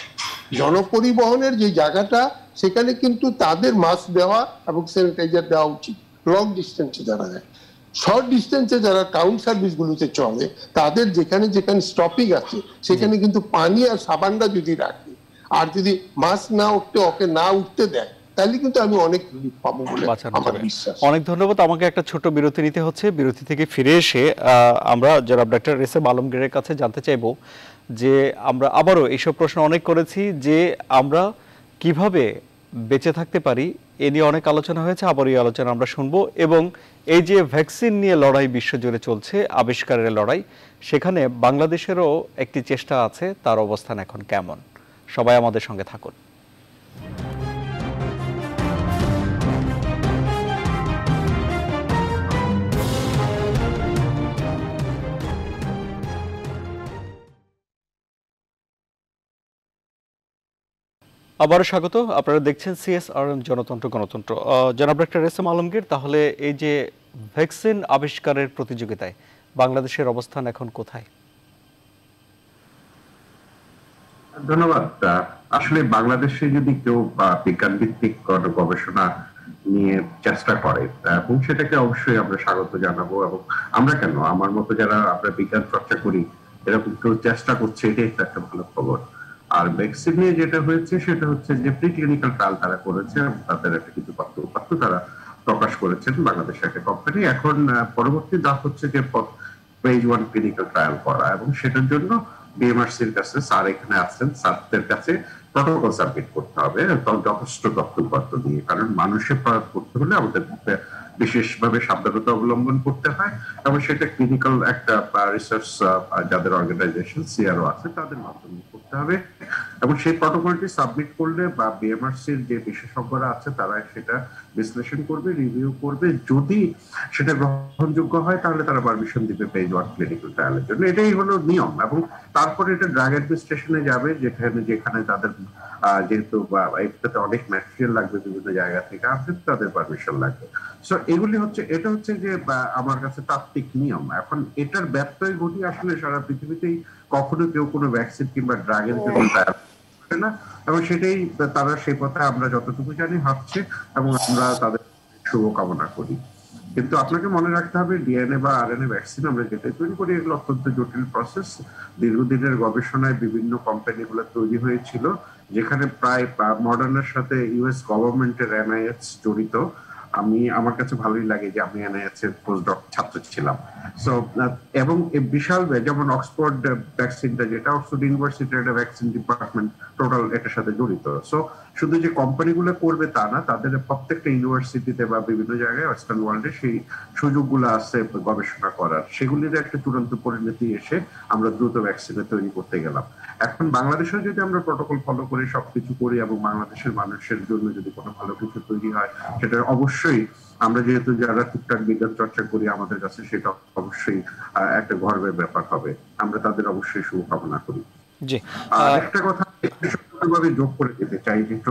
জনপরিবহনের যে জায়গাটা সেখানে কিন্তু তাদের মাস্ক দেওয়া এবং স্যানিটাইজার দেওয়া উচিত। লং ডিস্টেন্সে যারা যায়, শর্ট ডিস্টেন্সে যারা টাউন সার্ভিসগুলোতে চলে, তাদের যেখানে যেখানে স্টপিং আছে সেখানে কিন্তু পানি আর সাবানটা যদি রাখে, আর যদি মাস্ক না উঠতে ওকে না উঠতে দেয়, তাহলে কিন্তু আমি অনেক রিলিফ পাবো বলে আমার বিশ্বাস। অনেক ধন্যবাদ। আমাকে একটা ছোট বিরতি নিতে হচ্ছে। বিরতি থেকে ফিরে এসে আমরা জনাব ডক্টর এস.এম. আলমগীরের কাছে জানতে চাইবো যে আমরা আবারও এইসব প্রশ্ন অনেক করেছি, যে আমরা কিভাবে বেঁচে থাকতে পারি, এ নিয়ে অনেক আলোচনা হয়েছে, আবার এই আলোচনা আমরা শুনবো। এবং এই যে ভ্যাকসিন নিয়ে লড়াই বিশ্বজুড়ে চলছে, আবিষ্কারের লড়াই, সেখানে বাংলাদেশেরও একটি চেষ্টা আছে, তার অবস্থান এখন কেমন? সবাই আমাদের সঙ্গে থাকুন। আবারও স্বাগত। আপনারা দেখছেন CSRM জনতন্ত্র গণতন্ত্র। জনাব ডক্টর এস.এম. আলমগীর, তাহলে এই যে ভ্যাকসিন আবিষ্কারের প্রতিযোগিতায় বাংলাদেশের অবস্থান এখন কোথায়? ধন্যবাদ। আসলে বাংলাদেশে যদি কেউ বিজ্ঞান ভিত্তিক গবেষণা নিয়ে চেষ্টা করে, এবং সেটাকে অবশ্যই আমরা স্বাগত জানাবো। এবং আমরা কেন, আমার মতো যারা আমরা বিজ্ঞান চর্চা করি, এরকম কেউ চেষ্টা করছে, এটাই একটা ভালো খবর। আর ভ্যাকসিন নিয়ে যেটা হয়েছে সেটা হচ্ছে যে প্রিক্লিনিক্যাল ট্রায়াল তারা করেছে, তাদের একটা কিছু তথ্য তারা প্রকাশ করেছেন বাংলাদেশের একটা কোম্পানি। এখন পরবর্তী ধাপ হচ্ছে যে ফেজ 1 ক্লিনিক্যাল ট্রায়াল করা, এবং সেটার জন্য বিএমআরসির কাছে, স্যার এখানে আছেন, স্যারদের কাছে প্রটোকল সাবমিট করতে হবে যথেষ্ট তথ্য দিয়ে। কারণ মানুষের প্রয়োগ করতে হলে আমাদের বিশেষভাবে সাবধানতা অবলম্বন করতে হয়, এবং সেটা ক্লিনিক্যাল একটা রিসার্চ যাদের অর্গানাইজেশন সিআরও আছে তাদের মাধ্যমে করতে হবে। এবং সেই প্রটোকলটি সাবমিট করলে বা বিএমআরসির যে বিশেষজ্ঞরা আছে তারা সেটা বিশ্লেষণ করবে, রিভিউ করবে। যদি সেটা গ্রহণযোগ্য হয় তাহলে তারা পারমিশন দিবে ফেজ 1 ক্লিনিক্যাল ট্রায়ালের জন্য। এটাই হলো নিয়ম। এবং তারপরে এটা ড্রাগ অ্যাডমিনিস্ট্রেশনে যাবে, যেখানে তাদের যেহেতু এটাতে অনেক ম্যাটেরিয়াল লাগবে, বিভিন্ন জায়গা থেকে আসবে, তাদের পারমিশন লাগবে। সো এগুলি হচ্ছে, এটা হচ্ছে যে আমার কাছে তাত্ত্বিক নিয়ম। এখন এটার ব্যত্যয় ঘটি আসলে সারা পৃথিবীতেই কখনো কেউ কোনো ভ্যাকসিন কিংবা ড্রাগের জন্য তৈরি না, এবং সেটাই তারা সেই পথে আমরা যতটুকু জানি হাঁটছে, এবং আমরা তাদের শুভকামনা করি। কিন্তু আপনাকে মনে রাখতে হবে, ডিএনএ বা আরএনএ ভ্যাকসিন আমরা যেটাই তৈরি করি, এগুলো অত্যন্ত জটিল প্রসেস। দীর্ঘদিনের গবেষণায় বিভিন্ন কোম্পানিগুলো তৈরি হয়েছিল, যেখানে প্রায় মডার্নের সাথে ইউএস গভর্নমেন্টের এনআইএস জড়িত। আমার কাছে ভালোই লাগে যে আমি এনআইএস এর পোস্টডক ছাত্র ছিলাম। সো এবং বিশাল, যেমন অক্সফোর্ড ভ্যাকসিনটা, যেটা অক্সফোর্ড ইউনিভার্সিটির একটা ভ্যাকসিন ডিপার্টমেন্ট টোটাল এটার সাথে জড়িত। সো শুধু যে কোম্পানিগুলো করবে তা না, তাদের প্রত্যেকটা ইউনিভার্সিটিতে বা বিভিন্ন জায়গায় ওয়েস্টার্ন ওয়ার্ল্ডে সেই সুযোগগুলো আছে গবেষণা করার। সেগুলির একটা চূড়ান্ত পরিণতি এসে আমরা দ্রুত ভ্যাকসিনে তৈরি করতে গেলাম। এখন বাংলাদেশেও যদি আমরা প্রটোকল ফলো করে সবকিছু করি, এবং বাংলাদেশের মানুষের জন্য যদি কোনো ভালো কিছু তৈরি হয়, সেটা অবশ্যই আমরা, যেহেতু যারা টুকটাক বিজ্ঞান চর্চা করি, আমাদের কাছে সেটা অবশ্যই একটা গর্বের ব্যাপার হবে। আমরা তাদের অবশ্যই শুভকামনা করি। জি, আর একটা কথা ভাবে যোগ করে দিতে চাই, যেটা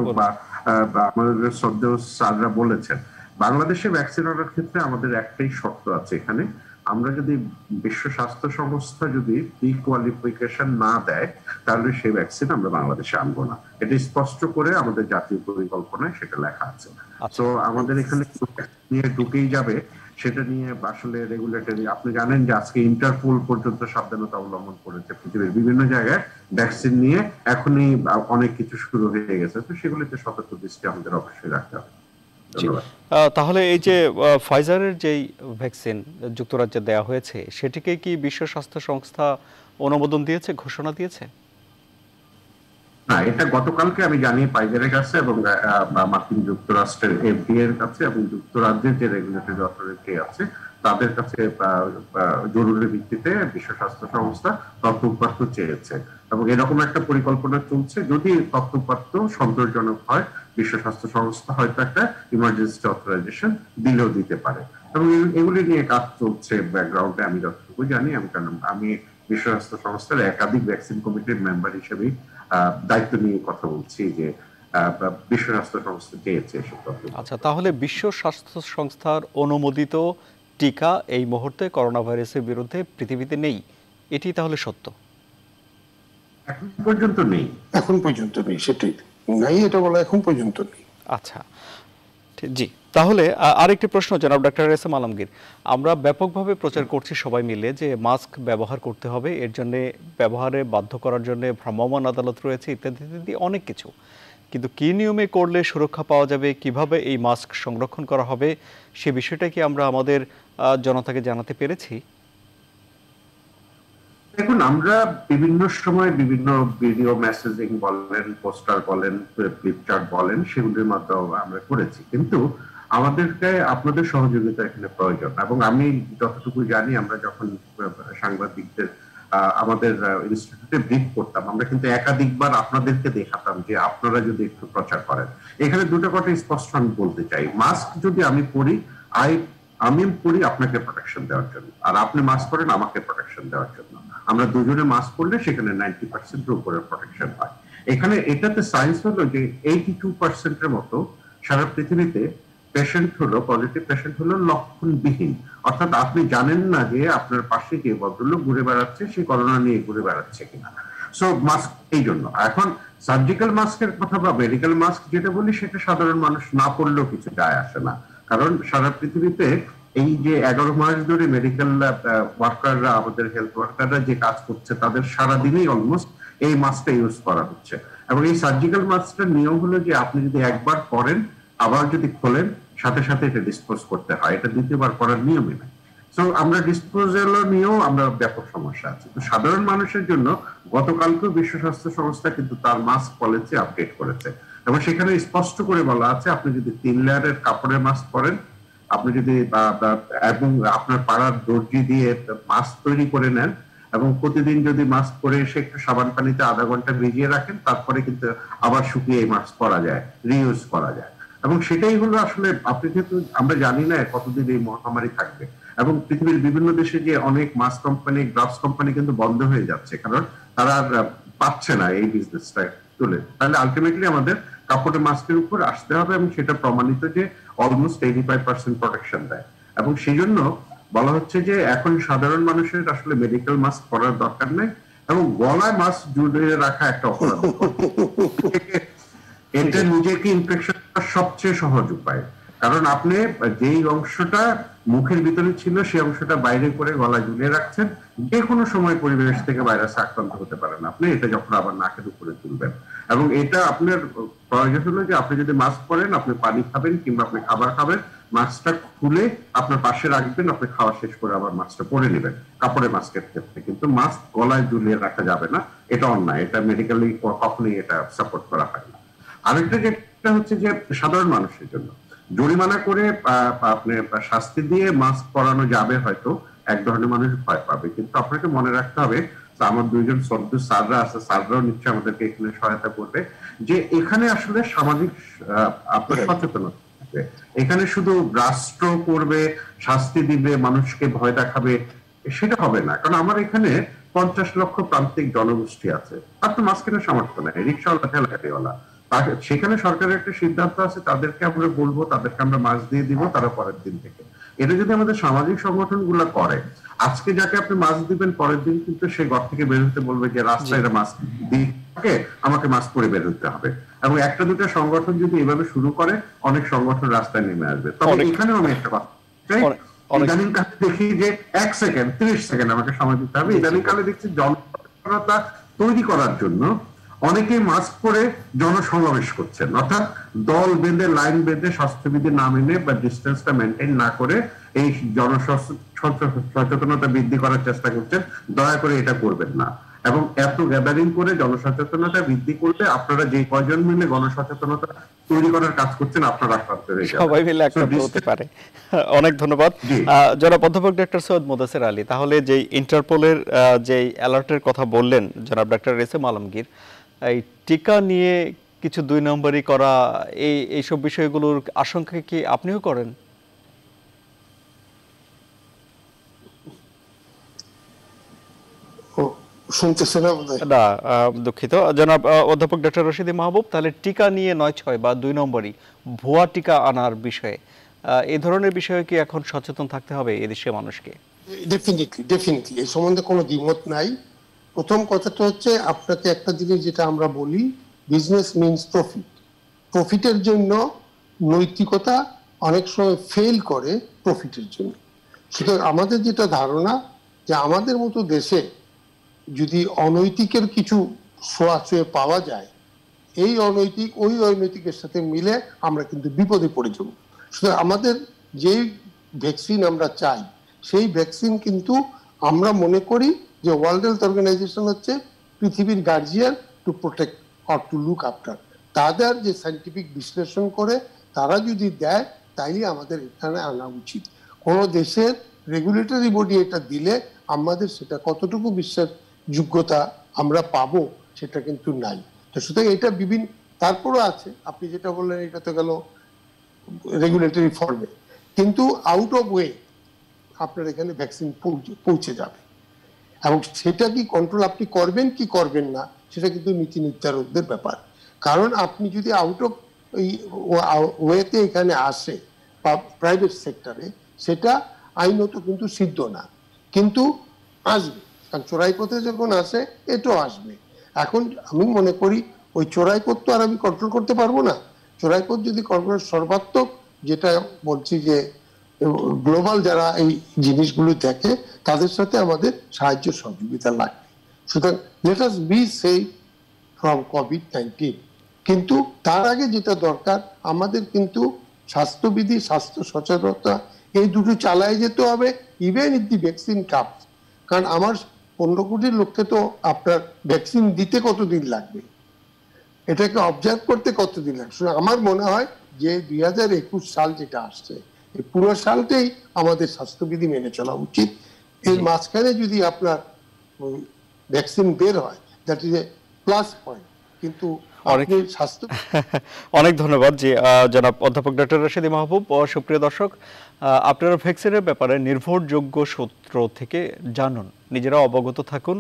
আমাদের শ্রদ্ধেয় স্যাররা বলেছেন, বাংলাদেশে ভ্যাকসিন আনার ক্ষেত্রে আমাদের একটাই শর্ত আছে। এখানে আমরা যদি বিশ্ব স্বাস্থ্য সংস্থা যদি প্রি কোয়ালিফিকেশন না দেয়, তাহলে সেই ভ্যাকসিন আমরা বাংলাদেশে আনবো না। এটা স্পষ্ট করে আমাদের জাতীয় পরিকল্পনায় সেটা লেখা আছে। তো আমাদের এখানে নিয়ে ঢুকেই যাবে, সেটা নিয়ে আসলে রেগুলেটরি, আপনি জানেন যে আজকে ইন্টারপোল পর্যন্ত সাবধানতা অবলম্বন করেছে পৃথিবীর বিভিন্ন জায়গায় ভ্যাকসিন নিয়ে। এখনই অনেক কিছু শুরু হয়ে গেছে, তো সেগুলিতে সতর্ক দৃষ্টি আমাদের অবশ্যই রাখতে হবে। তাহলে এই যে ফাইজারের যেই ভ্যাকসিন যুক্তরাজ্যে দেওয়া হয়েছে, সেটিকে কি বিশ্ব স্বাস্থ্য সংস্থা অনুমোদন দিয়েছে, ঘোষণা দিয়েছে? না, এটা গতকালকে আমি জানি ফাইজারের কাছে, এবং মার্কিন যুক্তরাষ্ট্রের FDA এর কাছে, এবং যুক্তরাজ্যের যে রেগুলেটরি অথরিটি আছে তাদের কাছে জরুরি ভিত্তিতে বিশ্ব স্বাস্থ্য সংস্থা তথ্য চেয়েছে, এবং এরকম একটা পরিকল্পনা চলছে। যদি তথ্য সন্তোষজনক হয়, বিশ্ব স্বাস্থ্য সংস্থা হয়তো একটা ইমার্জেন্সি অথরাইজেশন দিলেও দিতে পারে, এবং এগুলি নিয়ে কাজ চলছে ব্যাকগ্রাউন্ডে। আমি যতটুকু জানি, আমি বিশ্ব স্বাস্থ্য সংস্থার একাধিক ভ্যাকসিন কমিটির মেম্বার হিসেবে দায়িত্ব নিয়ে কথা বলছি, যে বিশ্ব স্বাস্থ্য সংস্থা চেয়েছে এসব তথ্য। আচ্ছা, তাহলে বিশ্ব স্বাস্থ্য সংস্থার অনুমোদিত টিকা এই মুহূর্তে করোনা ভাইরাসের বিরুদ্ধে পৃথিবীতে নেই, এটি তাহলে সত্য? এখন পর্যন্ত নেই। সেটাই নাই, এটা বলা এখন পর্যন্ত নেই। আচ্ছা, জি। তাহলে আরেকটি প্রশ্ন, জনাব ডক্টর এস.এম. আলমগীর, আমরা ব্যাপকভাবে প্রচার করছি সবাই মিলে যে মাস্ক ব্যবহার করতে হবে, এর জন্য ব্যবহারে বাধ্য করার জন্য ভ্রাম্যমাণ আদালত রয়েছে, ইত্যাদি ইত্যাদি অনেক কিছু। কিন্তু কি নিয়মে করলে সুরক্ষা পাওয়া যাবে, কিভাবে এই মাস্ক সংরক্ষণ করা হবে, সে বিষয়টা কি আমরা আমাদের জনতাকে জানাতে পেরেছি? দেখুন, আমরা বিভিন্ন সময় বিভিন্ন ভিডিও মেসেজিং বলেন, পোস্টার বলেন, ফ্লিপচার্ট বলেন, সেগুলির মাধ্যমে আমরা করেছি, কিন্তু আমাদেরকে আপনাদের সহযোগিতা এখানে প্রয়োজন। এবং আমি যতটুকু জানি, আমরা যখন সাংবাদিকদের আমাদের ইনস্টিটিউটে ব্রিফ করতাম, আমরা কিন্তু একাধিকবার আপনাদেরকে দেখাতাম যে আপনারা যদি একটু প্রচার করেন। এখানে দুটো কথা স্পষ্ট আমি বলতে চাই। মাস্ক যদি আমি পরি, আমি পরি আপনাকে প্রোটেকশন দেওয়ার জন্য, আর আপনি মাস্ক পরেন আমাকে প্রোটেকশন দেওয়ার জন্য। আমরা দুজনে মাস্ক পরলে সেখানে 90% উপরে প্রোটেকশন হয়। এখানে এটাতে সায়েন্স হলো যে 82% মতো সারা পৃথিবীতে পেশেন্ট হলো, পজিটিভ পেশেন্ট হলো লক্ষণবিহীন, অর্থাৎ আপনি জানেন না যে আপনার পাশে যে ভদ্রলোক ঘুরে বেড়াচ্ছে সে করোনা নিয়ে ঘুরে বেড়াচ্ছে কিনা। সো মাস্ক এই জন্য। এখন সার্জিক্যাল মাস্কের কথা বা মেডিকেল মাস্ক যেটা বলি, সেটা সাধারণ মানুষ না পড়লেও কিছু যায় আসে না, কারণ সারা পৃথিবীতে এই যে 11 মাস ধরে মেডিকেল ওয়ার্কাররা, আমাদের হেলথ ওয়ার্কাররা যে কাজ করছে, তাদের সারাদিনই অলমোস্ট এই মাস্কটা ইউজ করা হচ্ছে। এবং এই সার্জিক্যাল মাস্কটার নিয়ম হলো যে আপনি যদি একবার পরেন, আবার যদি খোলেন, সাথে সাথে এটা ডিসপোজ করতে হয়, এটা দ্বিতীয়বার করার নিয়মই নাই। সো আমরা ডিসপোজাল নিয়েও আমরা ব্যাপক সমস্যা আছে। তো সাধারণ মানুষের জন্য গতকালকে বিশ্ব স্বাস্থ্য সংস্থা কিন্তু তার মাস্ক পলিসি আপডেট করেছে, এবং সেখানে স্পষ্ট করে বলা আছে আপনি যদি 3 লেয়ারের কাপড়ের মাস্ক পরেন, আপনি যদি এবং আপনার পাড়ার দর্জি দিয়ে মাস্ক তৈরি করে নেন, এবং প্রতিদিন যদি মাস্ক পরে এসে একটু সাবান পানিতে আধা ঘন্টা ভিজিয়ে রাখেন, তারপরে কিন্তু আবার শুকিয়ে এই মাস্ক পরা যায়, রিইউজ করা যায়। এবং সেটাই হলো আসলে, আপনি যেহেতু আমরা জানি না কতদিন এই মহামারী থাকবে, এবং পৃথিবীর বিভিন্ন দেশে যে অনেক মাস্ক কোম্পানি, গ্লাভস কোম্পানি কিন্তু বন্ধ হয়ে যাচ্ছে, কারণ তারা পাচ্ছে না এই বিজনেসটা তুলে। তাহলে আলটিমেটলি আমাদের কাপড়ের মাস্কের উপর আসতে হবে, এবং সেটা প্রমাণিত যে অলমোস্ট 85% প্রোটেকশন দেয়। এবং সেই জন্য বলা হচ্ছে যে এখন সাধারণ মানুষের আসলে মেডিকেল মাস্ক পরার দরকার নেই, এবং গলায় মাস্ক জুড়ে রাখা একটা অপরাধ। এটা নিজেকে ইনফেকশন করার সবচেয়ে সহজ উপায়, কারণ আপনি যেই অংশটা মুখের ভিতরে ছিল সেই অংশটা বাইরে করে গলা ঝুলিয়ে রাখছেন, যে কোনো সময় পরিবেশ থেকে ভাইরাস আক্রান্ত হতে পারেন আপনি, এটা যখন আবার নাকের উপরে তুলবেন। এবং এটা আপনার প্রয়োজন হলো যে আপনি যদি মাস্ক পরেন, আপনি পানি খাবেন কিংবা আপনি খাবার খাবেন, মাস্কটা খুলে আপনার পাশে রাখবেন, আপনি খাওয়া শেষ করে আবার মাস্কটা পরে নেবেন কাপড়ের মাস্কের ক্ষেত্রে। কিন্তু মাস্ক গলায় ঝুলিয়ে রাখা যাবে না, এটা অন্যায়, এটা মেডিকেলি কখনোই এটা সাপোর্ট করা হয় না। আরেকটা যেটা হচ্ছে যে সাধারণ মানুষের জন্য জরিমানা করে আপনি শাস্তি দিয়ে মাস্ক পরানো যাবে, হয়তো এক ধরনের মানুষ ভয় পাবে, কিন্তু আপনাকে মনে রাখতে হবে, আমার দুইজন শ্রদ্ধ স্যাররা আছে, স্যাররাও নিশ্চয়ই আমাদেরকে এখানে সহায়তা করবে, যে এখানে আসলে সামাজিক আপনার সচেতনতা থাকবে। এখানে শুধু রাষ্ট্র করবে, শাস্তি দিবে, মানুষকে ভয় দেখাবে, সেটা হবে না। কারণ আমার এখানে 50 লক্ষ প্রান্তিক জনগোষ্ঠী আছে, তার তো মাস্ক কেনার সামর্থ্য নেই, রিক্সাওয়ালা, ঠেলাগাড়িওয়ালা, সেখানে সরকারের একটা সিদ্ধান্ত আছে, তাদেরকে আমরা বলবো, তাদেরকে আমরা মাস্ক দিয়ে দিব, তারা পরের দিন থেকে। এটা যদি আমাদের সামাজিক সংগঠন গুলা করে, আজকে যাকে আপনি মাস্ক দিবেন, পরের দিন কিন্তু সে ঘর থেকে বের হতে বলবে যে রাস্তায় মাস্ক দিয়ে আমাকে মাস্ক পরে বের হতে হবে। এবং একটা দুটো সংগঠন যদি এভাবে শুরু করে, অনেক সংগঠন রাস্তায় নেমে আসবে। তবে এখানেও আমি একটা কথা ইদানিং কালে দেখি যে 1 সেকেন্ড 30 সেকেন্ড আমাকে সময় দিতে হবে। ইদানিং কালে দেখছি জনসচেতনতা তৈরি করার জন্য অনেকেই মাস্ক পরে জনসমাবেশ করছেন, অর্থাৎ দল বেঁধে, লাইন বেঁধে, স্বাস্থ্যবিধি না মেনে বা ডিস্টেন্সটা মেনটেন না করে এই জনসচেতনতা বৃদ্ধি করার চেষ্টা করছেন। দয়া করে এটা করবেন না। এবং এত গ্যাদারিং করে জনসচেতনতা বৃদ্ধি করলে আপনারা যে কয়জন মিলে গণসচেতনতা তৈরি করার কাজ করছেন, আপনারা আক্রান্ত হয়ে যাবেন, সবাই মিলে আক্রান্ত হতে পারে। অনেক ধন্যবাদ জনাব অধ্যাপক ডক্টর সৈয়দ মোদাসের আলী। তাহলে যে ইন্টারপোলের যে অ্যালার্টের কথা বললেন জনাব ডক্টর এসএম আলমগীর, এই টিকা নিয়ে কিছু 2 নম্বরই করা, এইসব বিষয়গুলোর আশঙ্কা কি আপনিও করেন? না, দুঃখিত জনাব অধ্যাপক ডক্টর রশিদী মাহবুব, তাহলে টিকা নিয়ে 9/6 বা 2 নম্বরই ভুয়া টিকা আনার বিষয়ে, এই ধরনের বিষয়ে কি এখন সচেতন থাকতে হবে এদেশের মানুষকে? ডেফিনেটলি এই সম্বন্ধে কোনো দ্বিমত নাই। প্রথম কথাটা হচ্ছে, আপনাকে একটা জিনিস যেটা আমরা বলি, বিজনেস মিনস প্রফিট। প্রফিটের জন্য নৈতিকতা অনেক সময় ফেল করে প্রফিটের জন্য। সুতরাং আমাদের যেটা ধারণা, যে আমাদের মতো দেশে যদি অনৈতিকের কিছু ছোঁয়াছুঁয়ে পাওয়া যায়, এই অনৈতিক ওই অনৈতিকের সাথে মিলে আমরা কিন্তু বিপদে পড়ে যাব। সুতরাং আমাদের যেই ভ্যাকসিন আমরা চাই, সেই ভ্যাকসিন কিন্তু আমরা মনে করি যে ওয়ার্ল্ড হেলথ অর্গানাইজেশন হচ্ছে পৃথিবীর guardian to protect or to look after. তাদের যে সায়েন্টিফিক বিশ্লেষণ করে তারা যদি দেয় তাইলে আমাদের এখানে আনা উচিত। কোন দেশের রেগুলেটরি বডি এটা দিলে আমাদের সেটা কতটুকু বিশ্বাসযোগ্যতা আমরা পাবো সেটা কিন্তু নাই। তো সুতরাং এটা বিভিন্ন তারপরও আছে, আপনি যেটা বললেন এটা তো গেল রেগুলেটরি ফর্মে, কিন্তু আউট অফ ওয়ে আপনার এখানে ভ্যাকসিন পৌঁছে যাবে এবং সেটা কি কন্ট্রোল আপনি করবেন কি করবেন না সেটা কিন্তু নীতি নির্ধারকদের ব্যাপার। কারণ আপনি যদি আউট অফ ওয়েতে এখানে আসে বা প্রাইভেট সেক্টরে সেটা আইনত কিন্তু সিদ্ধ না, কিন্তু আসবে, কারণ চোরাই পথে যখন আসে এটাও আসবে। এখন আমি মনে করি ওই চোরাই পথ তো আর আমি কন্ট্রোল করতে পারবো না। চোরাই পথ যদি কন্ট্রোল সর্বাত্মক, যেটা বলছি যে গ্লোবাল যারা এই জিনিসগুলো দেখে তাদের সাথে আমাদের সাহায্য সহযোগিতা লাগবে। সুতরাং let us be safe from COVID-19, কিন্তু তার আগে যেটা দরকার আমাদের কিন্তু স্বাস্থ্যবিধি, স্বাস্থ্য সচেতনতা এই দুটো চালায় যেতে হবে, even if the vaccine comes. কারণ আমার 15 কোটি লোককে তো আপনার ভ্যাকসিন দিতে কতদিন লাগবে, এটাকে অবজার্ভ করতে কতদিন লাগবে। আমার মনে হয় যে 2021 সাল যেটা আসছে এই পুরো সালটাই আমাদের স্বাস্থ্যবিধি মেনে চলা উচিত। এর মাঝখানে যদি আপনার ভ্যাকসিন বের হয় that is a plus point, কিন্তু স্বাস্থ্য অনেক ধন্যবাদ জি জনাব অধ্যাপক ডক্টর রাশেদী মাহবুব। সুপ্রিয় দর্শক, আপনারা ভ্যাকসিনের ব্যাপারে নির্ভরযোগ্য সূত্র থেকে জানুন, নিজেরা অবগত থাকুন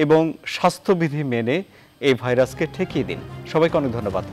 এবং স্বাস্থ্যবিধি মেনে এই ভাইরাসকে ঠেকিয়ে দিন। সবাইকে অনেক ধন্যবাদ।